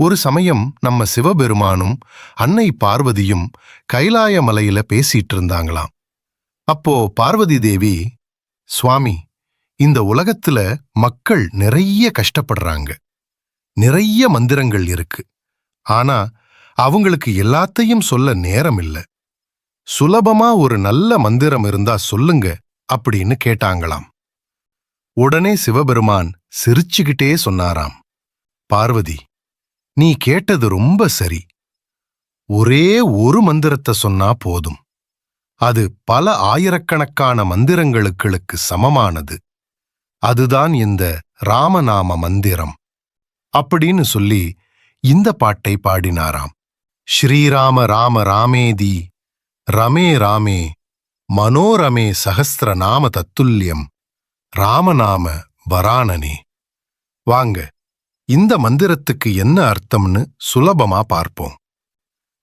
ஒரு சமயம் நம்ம சிவபெருமானும் அன்னை பார்வதியும் கைலாய மலையில பேசிட்டு இருந்தாங்களாம். அப்போ பார்வதி தேவி, சுவாமி, இந்த உலகத்துல மக்கள் நிறைய கஷ்டப்படுறாங்க. நிறைய மந்திரங்கள் இருக்கு. ஆனா அவங்களுக்கு எல்லாத்தையும் சொல்ல நேரம் இல்ல. சுலபமா ஒரு நல்ல மந்திரம் இருந்தா சொல்லுங்க அப்படின்னு கேட்டாங்களாம். உடனே சிவபெருமான் சிரிச்சுக்கிட்டே சொன்னாராம், பார்வதி, நீ கேட்டது ரொம்ப சரி. ஒரே ஒரு மந்திரத்தை சொன்னா போதும். அது பல ஆயிரக்கணக்கான மந்திரங்களுக்கு சமமானது. அதுதான் இந்த ராமநாம மந்திரம் அப்படின்னு சொல்லி இந்த பாட்டை பாடினாராம். ஸ்ரீராம ராம ராமேதி ரமே ராமே மனோரமே சஹஸ்ரநாம தத்துல்யம் ராமநாம வரானனே. வாங்க, இந்த மந்திரத்துக்கு என்ன அர்த்தம்னு சுலபமா பார்ப்போம்.